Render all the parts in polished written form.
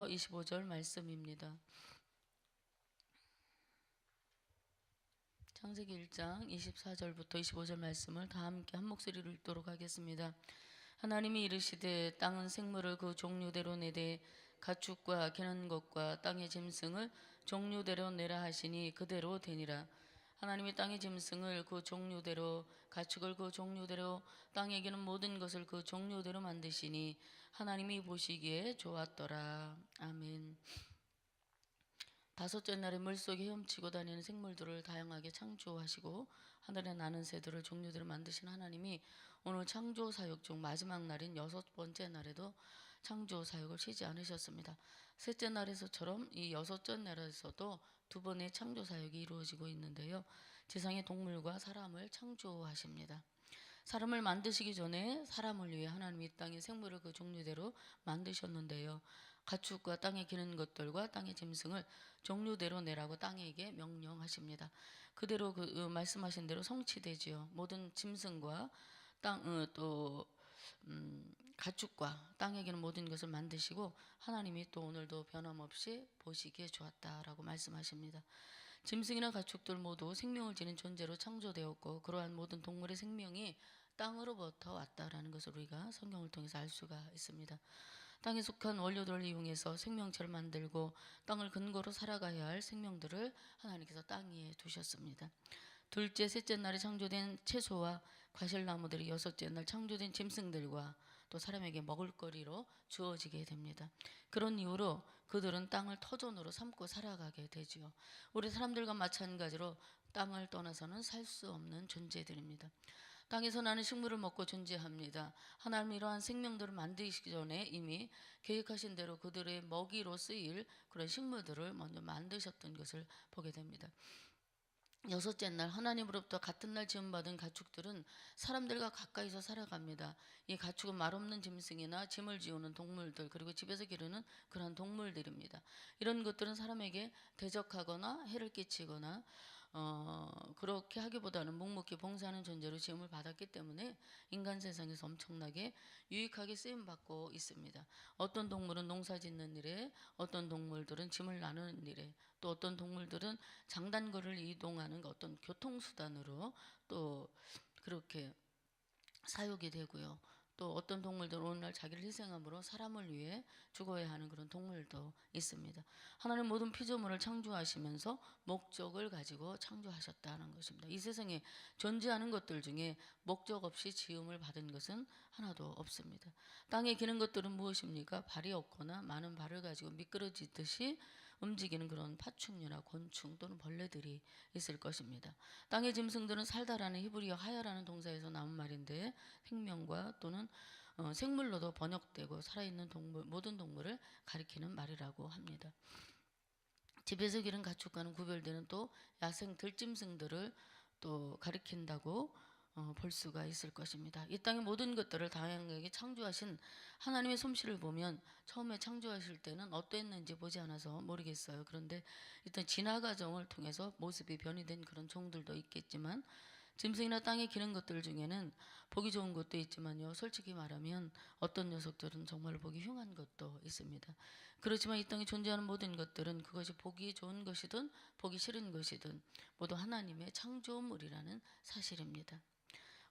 25절 말씀입니다. 창세기 1장 24절부터 25절 말씀을 다 함께 한 목소리로 읽도록 하겠습니다. 하나님이 이르시되 땅은 생물을 그 종류대로 내되 가축과 기는 것과 땅의 짐승을 종류대로 내라 하시니 그대로 되니라. 하나님이 땅의 짐승을 그 종류대로 가축을 그 종류대로 땅에 기는 모든 것을 그 종류대로 만드시니 하나님이 보시기에 좋았더라. 아멘. 다섯째 날에 물속에 헤엄치고 다니는 생물들을 다양하게 창조하시고 하늘에 나는 새들을 종류대로 만드신 하나님이 오늘 창조 사역 중 마지막 날인 6번째 날에도 창조 사역을 쉬지 않으셨습니다. 셋째 날에서처럼 이 6째 날에서도 두 번의 창조 사역이 이루어지고 있는데요. 지상의 동물과 사람을 창조하십니다. 사람을 만드시기 전에 사람을 위해 하나님이 이 땅의 생물을 그 종류대로 만드셨는데요. 가축과 땅에 기는 것들과 땅의 짐승을 종류대로 내라고 땅에게 명령하십니다. 그대로 말씀하신 대로 성취되지요. 모든 짐승과 가축과 땅에 기는 모든 것을 만드시고 하나님이 또 오늘도 변함없이 보시기에 좋았다라고 말씀하십니다. 짐승이나 가축들 모두 생명을 지닌 존재로 창조되었고 그러한 모든 동물의 생명이 땅으로부터 왔다라는 것을 우리가 성경을 통해서 알 수가 있습니다. 땅에 속한 원료들을 이용해서 생명체를 만들고 땅을 근거로 살아가야 할 생명들을 하나님께서 땅 위에 두셨습니다. 둘째, 셋째 날에 창조된 채소와 과실나무들이 여섯째 날 창조된 짐승들과 또 사람에게 먹을거리로 주어지게 됩니다. 그런 이유로 그들은 땅을 터전으로 삼고 살아가게 되지요. 우리 사람들과 마찬가지로 땅을 떠나서는 살 수 없는 존재들입니다. 땅에서 나는 식물을 먹고 존재합니다. 하나님이 이러한 생명들을 만드시기 전에 이미 계획하신 대로 그들의 먹이로 쓰일 그런 식물들을 먼저 만드셨던 것을 보게 됩니다. 여섯째 날 하나님으로부터 같은 날 지음받은 가축들은 사람들과 가까이서 살아갑니다. 이 가축은 말없는 짐승이나 짐을 지우는 동물들 그리고 집에서 기르는 그런 동물들입니다. 이런 것들은 사람에게 대적하거나 해를 끼치거나 그렇게 하기보다는 묵묵히 봉사하는 존재로 지음을 받았기 때문에 인간 세상에서 엄청나게 유익하게 쓰임받고 있습니다. 어떤 동물은 농사 짓는 일에, 어떤 동물들은 짐을 나누는 일에, 또 어떤 동물들은 장단거리를 이동하는 어떤 교통수단으로 또 그렇게 사육이 되고요. 또 어떤 동물들은 오늘날 자기를 희생함으로 사람을 위해 죽어야 하는 그런 동물도 있습니다. 하나님 모든 피조물을 창조하시면서 목적을 가지고 창조하셨다는 것입니다. 이 세상에 존재하는 것들 중에 목적 없이 지음을 받은 것은 하나도 없습니다. 땅에 기는 것들은 무엇입니까? 발이 없거나 많은 발을 가지고 미끄러지듯이 움직이는 그런 파충류나 곤충 또는 벌레들이 있을 것입니다. 땅의 짐승들은 살다라는 히브리어 하야라는 동사에서 나온 말인데 생명과 또는 생물로도 번역되고 살아있는 동물, 모든 동물을 가리키는 말이라고 합니다. 집에서 기른 가축과는 구별되는 또 야생 들짐승들을 또 가리킨다고 볼 수가 있을 것입니다. 이 땅의 모든 것들을 다양하게 창조하신 하나님의 솜씨를 보면 처음에 창조하실 때는 어떠했는지 보지 않아서 모르겠어요. 그런데 일단 진화 과정을 통해서 모습이 변이된 그런 종들도 있겠지만 짐승이나 땅에 기는 것들 중에는 보기 좋은 것도 있지만요. 솔직히 말하면 어떤 녀석들은 정말 보기 흉한 것도 있습니다. 그렇지만 이 땅에 존재하는 모든 것들은 그것이 보기 좋은 것이든 보기 싫은 것이든 모두 하나님의 창조물이라는 사실입니다.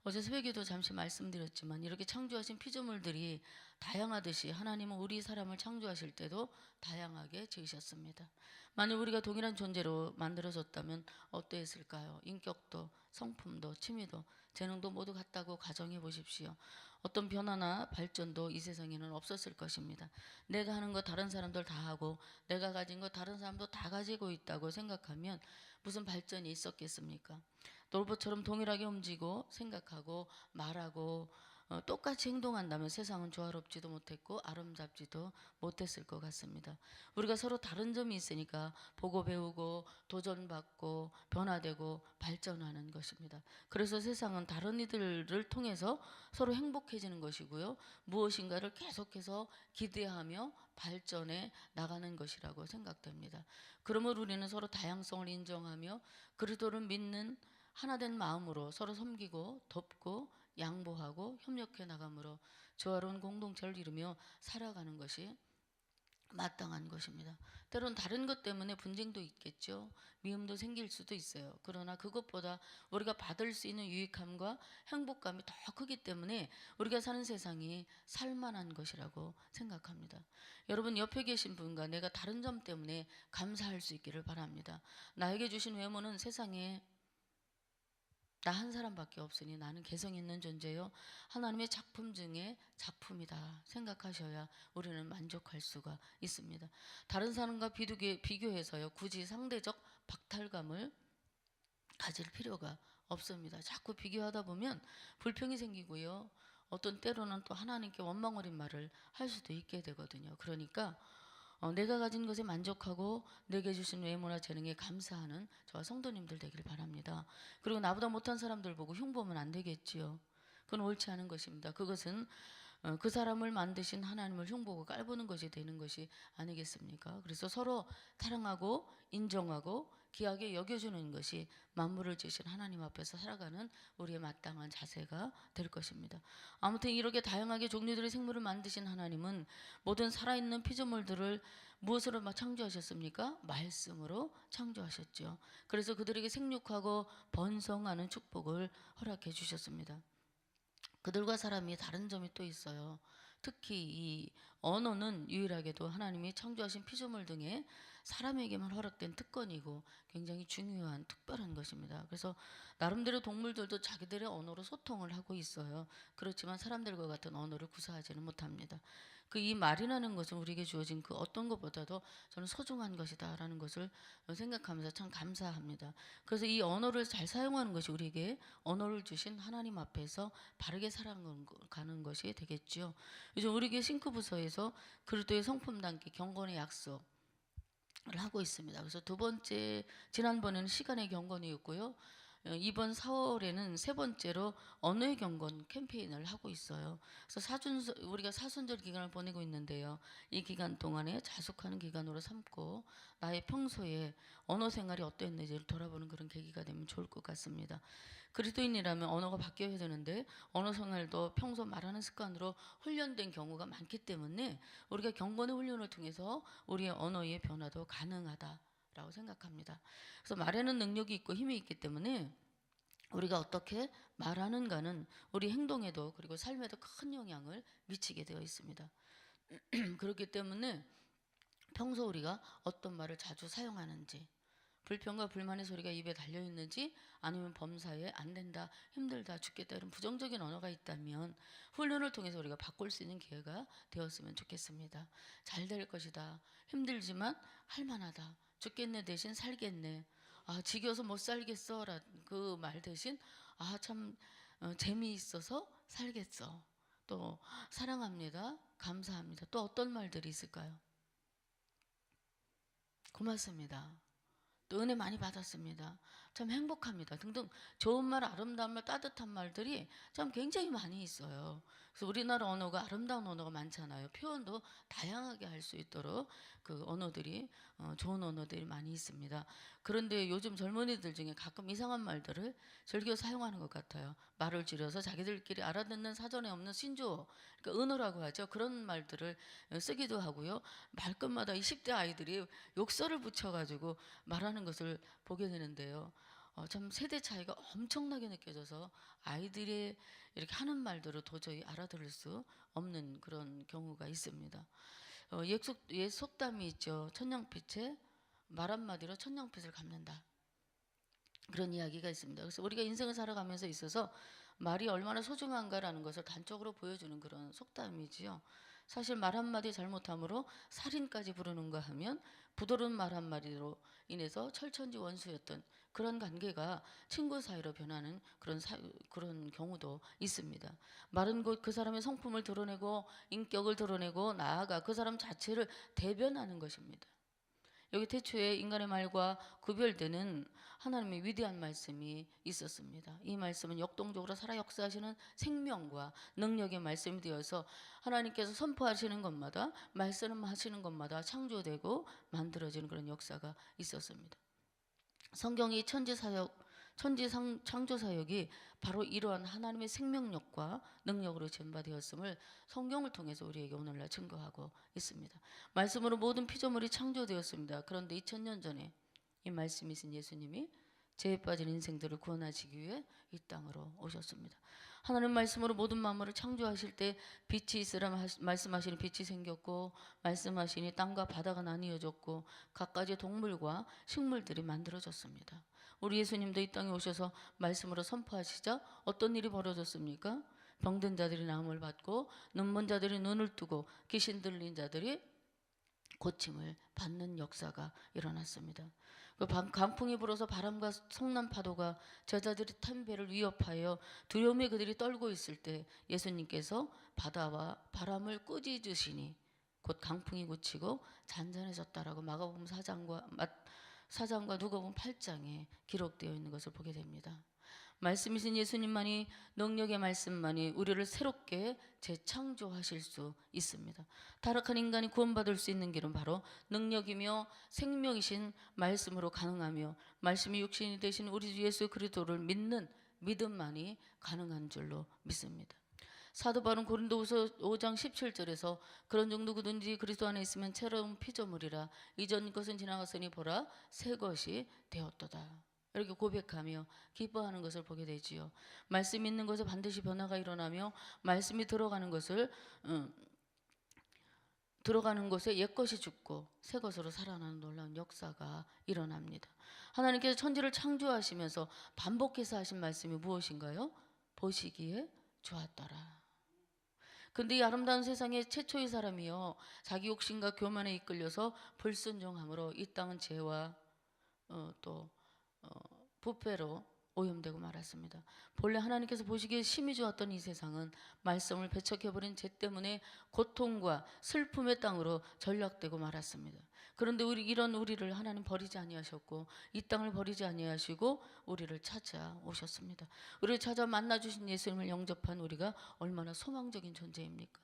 어제 새벽에도 잠시 말씀드렸지만 이렇게 창조하신 피조물들이 다양하듯이 하나님은 우리 사람을 창조하실 때도 다양하게 지으셨습니다. 만약 우리가 동일한 존재로 만들어졌다면 어떠했을까요? 인격도, 성품도, 취미도, 재능도 모두 같다고 가정해 보십시오. 어떤 변화나 발전도 이 세상에는 없었을 것입니다. 내가 하는 거 다른 사람들 다 하고 내가 가진 거 다른 사람도 다 가지고 있다고 생각하면 무슨 발전이 있었겠습니까? 로봇처럼 동일하게 움직이고 생각하고 말하고 똑같이 행동한다면 세상은 조화롭지도 못했고 아름답지도 못했을 것 같습니다. 우리가 서로 다른 점이 있으니까 보고 배우고 도전받고 변화되고 발전하는 것입니다. 그래서 세상은 다른 이들을 통해서 서로 행복해지는 것이고요. 무엇인가를 계속해서 기대하며 발전해 나가는 것이라고 생각됩니다. 그러므로 우리는 서로 다양성을 인정하며 그리스도를 믿는 하나된 마음으로 서로 섬기고 돕고 양보하고 협력해 나감으로 조화로운 공동체를 이루며 살아가는 것이 마땅한 것입니다. 때론 다른 것 때문에 분쟁도 있겠죠. 미움도 생길 수도 있어요. 그러나 그것보다 우리가 받을 수 있는 유익함과 행복감이 더 크기 때문에 우리가 사는 세상이 살만한 것이라고 생각합니다. 여러분 옆에 계신 분과 내가 다른 점 때문에 감사할 수 있기를 바랍니다. 나에게 주신 외모는 세상에 나 한 사람밖에 없으니 나는 개성 있는 존재요. 하나님의 작품 중에 작품이다 생각하셔야 우리는 만족할 수가 있습니다. 다른 사람과 비교해서요. 굳이 상대적 박탈감을 가질 필요가 없습니다. 자꾸 비교하다 보면 불평이 생기고요. 어떤 때로는 또 하나님께 원망 어린 말을 할 수도 있게 되거든요. 그러니까 내가 가진 것에 만족하고 내게 주신 외모나 재능에 감사하는 저와 성도님들 되길 바랍니다. 그리고 나보다 못한 사람들 보고 흉보면 안 되겠지요. 그건 옳지 않은 것입니다. 그것은 그 사람을 만드신 하나님을 흉보고 깔보는 것이 되는 것이 아니겠습니까? 그래서 서로 사랑하고 인정하고 귀하게 여겨주는 것이 만물을 지으신 하나님 앞에서 살아가는 우리의 마땅한 자세가 될 것입니다. 아무튼 이렇게 다양하게 종류들의 생물을 만드신 하나님은 모든 살아있는 피조물들을 무엇으로 창조하셨습니까? 말씀으로 창조하셨죠. 그래서 그들에게 생육하고 번성하는 축복을 허락해 주셨습니다. 그들과 사람이 다른 점이 또 있어요. 특히 이 언어는 유일하게도 하나님이 창조하신 피조물 등에 사람에게만 허락된 특권이고 굉장히 중요한 특별한 것입니다. 그래서 나름대로 동물들도 자기들의 언어로 소통을 하고 있어요. 그렇지만 사람들과 같은 언어를 구사하지는 못합니다. 그 이 말이라는 것은 우리에게 주어진 그 어떤 것보다도 저는 소중한 것이다라는 것을 생각하면서 참 감사합니다. 그래서 이 언어를 잘 사용하는 것이 우리에게 언어를 주신 하나님 앞에서 바르게 살아가는 것이 되겠지요. 요즘 우리에게 싱크부서에서 그리스도의 성품 담기 경건의 약속을 하고 있습니다. 그래서 두 번째, 지난번에는 시간의 경건이었고요. 이번 4월에는 세 번째로 언어의 경건 캠페인을 하고 있어요. 그래서 우리가 사순절 기간을 보내고 있는데요. 이 기간 동안에 자숙하는 기간으로 삼고 나의 평소에 언어 생활이 어땠는지를 돌아보는 그런 계기가 되면 좋을 것 같습니다. 그리스도인이라면 언어가 바뀌어야 되는데 언어 생활도 평소 말하는 습관으로 훈련된 경우가 많기 때문에 우리가 경건의 훈련을 통해서 우리의 언어의 변화도 가능하다라고 생각합니다. 그래서 말하는 능력이 있고 힘이 있기 때문에 우리가 어떻게 말하는가는 우리 행동에도 그리고 삶에도 큰 영향을 미치게 되어 있습니다. 그렇기 때문에 평소 우리가 어떤 말을 자주 사용하는지, 불평과 불만의 소리가 입에 달려있는지, 아니면 범사에 안 된다, 힘들다, 죽겠다 이런 부정적인 언어가 있다면 훈련을 통해서 우리가 바꿀 수 있는 기회가 되었으면 좋겠습니다. 잘 될 것이다, 힘들지만 할만하다, 죽겠네 대신 살겠네, 지겨워서 못 살겠어 그 말 대신 참 재미있어서 살겠어, 또 사랑합니다, 감사합니다, 또 어떤 말들이 있을까요? 고맙습니다, 또 은혜 많이 받았습니다, 참 행복합니다 등등 좋은 말, 아름다운 말, 따뜻한 말들이 참 굉장히 많이 있어요. 그래서 우리나라 언어가 아름다운 언어가 많잖아요. 표현도 다양하게 할 수 있도록 그 언어들이 좋은 언어들이 많이 있습니다. 그런데 요즘 젊은이들 중에 가끔 이상한 말들을 즐겨 사용하는 것 같아요. 말을 줄여서 자기들끼리 알아듣는 사전에 없는 신조어, 그러니까 은어라고 하죠. 그런 말들을 쓰기도 하고요. 말끝마다 이 10대 아이들이 욕설을 붙여가지고 말하는 것을 보게 되는데요. 참 세대 차이가 엄청나게 느껴져서 아이들이 이렇게 하는 말들을 도저히 알아들을 수 없는 그런 경우가 있습니다. 옛 속담이 있죠. 천냥빛에 말 한마디로 천냥빛을 갚는다, 그런 이야기가 있습니다. 그래서 우리가 인생을 살아가면서 있어서 말이 얼마나 소중한가라는 것을 단적으로 보여주는 그런 속담이지요. 사실 말 한마디 잘못함으로 살인까지 부르는가 하면 부드러운 말 한마디로 인해서 철천지 원수였던 그런 관계가 친구 사이로 변하는 그런 경우도 있습니다. 말은 곧 그 사람의 성품을 드러내고 인격을 드러내고 나아가 그 사람 자체를 대변하는 것입니다. 여기 태초에 인간의 말과 구별되는 하나님의 위대한 말씀이 있었습니다. 이 말씀은 역동적으로 살아 역사하시는 생명과 능력의 말씀이 되어서 하나님께서 선포하시는 것마다, 말씀하시는 것마다 창조되고 만들어지는 그런 역사가 있었습니다. 성경이 천지 사역 천지 창조 사역이 바로 이러한 하나님의 생명력과 능력으로 전파되었음을 성경을 통해서 우리에게 오늘날 증거하고 있습니다. 말씀으로 모든 피조물이 창조되었습니다. 그런데 2000년 전에 이 말씀이신 예수님이 죄에 빠진 인생들을 구원하시기 위해 이 땅으로 오셨습니다. 하나님 말씀으로 모든 만물을 창조하실 때 빛이 있으라 말씀하시니 빛이 생겼고, 말씀하시니 땅과 바다가 나뉘어졌고, 갖가지 동물과 식물들이 만들어졌습니다. 우리 예수님도 이 땅에 오셔서 말씀으로 선포하시자 어떤 일이 벌어졌습니까? 병든 자들이 나음을 받고, 눈먼 자들이 눈을 뜨고, 귀신 들린 자들이 고침을 받는 역사가 일어났습니다. 강풍이 불어서 바람과 성난 파도가 저자들이 탄 배를 위협하여 두려움에 그들이 떨고 있을 때 예수님께서 바다와 바람을 꾸짖으시니 곧 강풍이 그치고 잔잔해졌다라고 마가복음 4장과 누가복음 8장에 기록되어 있는 것을 보게 됩니다. 말씀이신 예수님만이, 능력의 말씀만이 우리를 새롭게 재창조하실 수 있습니다. 타락한 인간이 구원받을 수 있는 길은 바로 능력이며 생명이신 말씀으로 가능하며, 말씀이 육신이 되신 우리 주 예수 그리스도를 믿는 믿음만이 가능한 줄로 믿습니다. 사도 바울은 고린도후서 5장 17절에서 그런 종 누구든지 그리스도 안에 있으면 새로운 피조물이라, 이전 것은 지나갔으니 보라 새 것이 되었도다, 이렇게 고백하며 기뻐하는 것을 보게 되지요. 말씀이 있는 것에 반드시 변화가 일어나며, 말씀이 들어가는 곳에 옛것이 죽고 새 것으로 살아나는 놀라운 역사가 일어납니다. 하나님께서 천지를 창조하시면서 반복해서 하신 말씀이 무엇인가요? 보시기에 좋았더라. 근데 이 아름다운 세상에 최초의 사람이요, 자기 욕심과 교만에 이끌려서 불순종함으로 이 땅은 죄와 부패로 오염되고 말았습니다. 본래 하나님께서 보시기에 심히 좋았던 이 세상은 말씀을 배척해버린 죄 때문에 고통과 슬픔의 땅으로 전락되고 말았습니다. 그런데 이런 우리를 하나님 버리지 아니하셨고, 이 땅을 버리지 아니하시고 우리를 찾아오셨습니다. 우리를 찾아 만나주신 예수님을 영접한 우리가 얼마나 소망적인 존재입니까?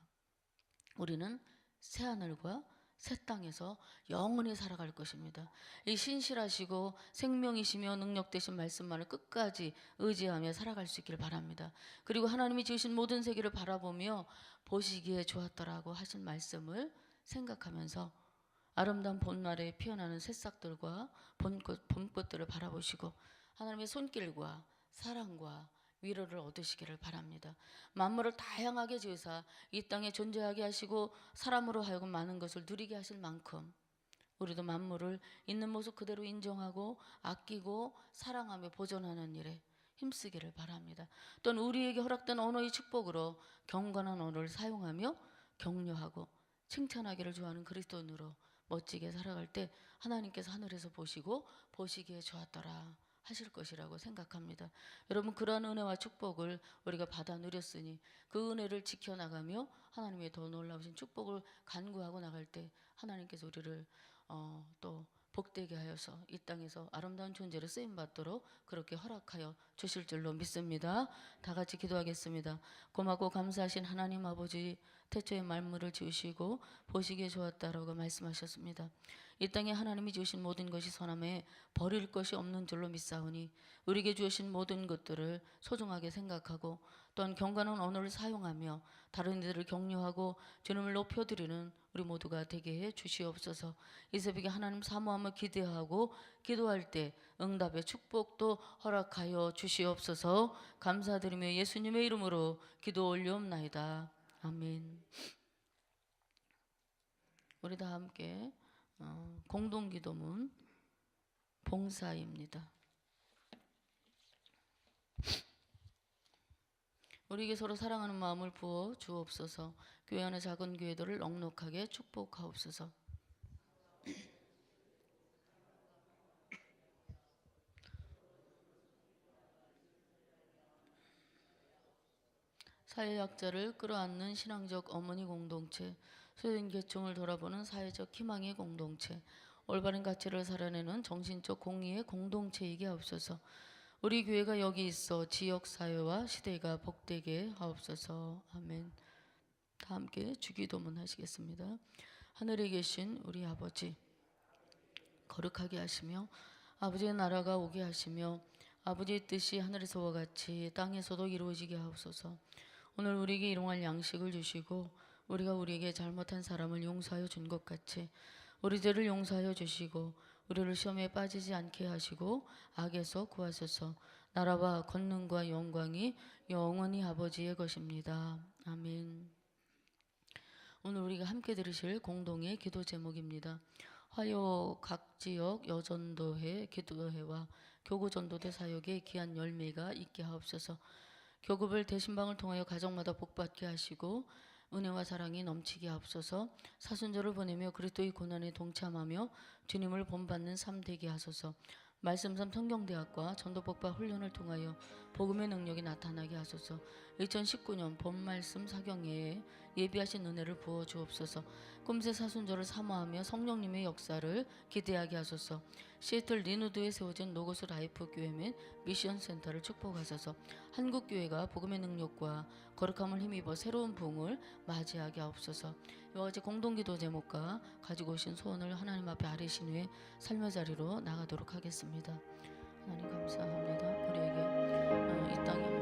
우리는 새하늘과 새 땅에서 영원히 살아갈 것입니다. 이 신실하시고 생명이시며 능력되신 말씀만을 끝까지 의지하며 살아갈 수 있기를 바랍니다. 그리고 하나님이 지으신 모든 세계를 바라보며 보시기에 좋았더라고 하신 말씀을 생각하면서 아름다운 봄날에 피어나는 새싹들과 봄꽃들을 바라보시고 하나님의 손길과 사랑과 위로를 얻으시기를 바랍니다. 만물을 다양하게 지으사 이 땅에 존재하게 하시고 사람으로 하여금 많은 것을 누리게 하실 만큼 우리도 만물을 있는 모습 그대로 인정하고 아끼고 사랑하며 보존하는 일에 힘쓰기를 바랍니다. 또는 우리에게 허락된 언어의 축복으로 경건한 언어를 사용하며 격려하고 칭찬하기를 좋아하는 그리스도인으로 멋지게 살아갈 때 하나님께서 하늘에서 보시고 보시기에 좋았더라 하실 것이라고 생각합니다. 여러분, 그러한 은혜와 축복을 우리가 받아 누렸으니 그 은혜를 지켜나가며 하나님의 더 놀라우신 축복을 간구하고 나갈 때 하나님께서 우리를 또 복되게 하여서 이 땅에서 아름다운 존재로 쓰임받도록 그렇게 허락하여 주실 줄로 믿습니다. 다 같이 기도하겠습니다. 고맙고 감사하신 하나님 아버지, 태초에 만물을 지으시고 보시기에 좋았다라고 말씀하셨습니다. 이 땅에 하나님이 주신 모든 것이 선함에 버릴 것이 없는 줄로 믿사오니 우리에게 주신 모든 것들을 소중하게 생각하고 또한 경건한 언어를 사용하며 다른 이들을 격려하고 주님을 높여드리는 우리 모두가 되게 해 주시옵소서. 이 새벽에 하나님 사모함을 기대하고 기도할 때 응답의 축복도 허락하여 주시옵소서. 감사드리며 예수님의 이름으로 기도 올리옵나이다. 아멘. 우리 다 함께 공동기도문 봉사입니다. 우리에게 서로 사랑하는 마음을 부어 주옵소서. 교회 안의 작은 교회들을 넉넉하게 축복하옵소서. 사회약자를 끌어안는 신앙적 어머니 공동체, 소외된 계층을 돌아보는 사회적 희망의 공동체, 올바른 가치를 살아내는 정신적 공의의 공동체이게 하옵소서. 우리 교회가 여기 있어 지역사회와 시대가 복되게 하옵소서. 아멘. 다 함께 주기도문 하시겠습니다. 하늘에 계신 우리 아버지, 거룩하게 하시며 아버지의 나라가 오게 하시며 아버지의 뜻이 하늘에서와 같이 땅에서도 이루어지게 하옵소서. 오늘 우리에게 일용할 양식을 주시고 우리가 우리에게 잘못한 사람을 용서하여 준 것 같이 우리 죄를 용서하여 주시고 우리를 시험에 빠지지 않게 하시고 악에서 구하소서. 나라와 권능과 영광이 영원히 아버지의 것입니다. 아멘. 오늘 우리가 함께 들으실 공동의 기도 제목입니다. 화요 각 지역 여전도회 기도회와 교구전도대 사역에 귀한 열매가 있게 하옵소서. 교급을 대신방을 통하여 가정마다 복받게 하시고 은혜와 사랑이 넘치게 하옵소서. 사순절을 보내며 그리스도의 고난에 동참하며 주님을 본받는 삶 되게 하소서. 말씀삼 성경대학과 전도복파 훈련을 통하여 복음의 능력이 나타나게 하소서. 2019년 본말씀 사경회에 예비하신 은혜를 부어 주옵소서. 꿈새 사순절을 사모하며 성령님의 역사를 기대하게 하소서. 시애틀 리누드에 세워진 노고스 라이프 교회 및 미션 센터를 축복하소서. 한국교회가 복음의 능력과 거룩함을 힘입어 새로운 부흥을 맞이하게 하옵소서. 이와 같이 공동기도 제목과 가지고 오신 소원을 하나님 앞에 아뢰신 후에 삶의 자리로 나가도록 하겠습니다. 하나님 감사합니다. 우리에게 이 땅에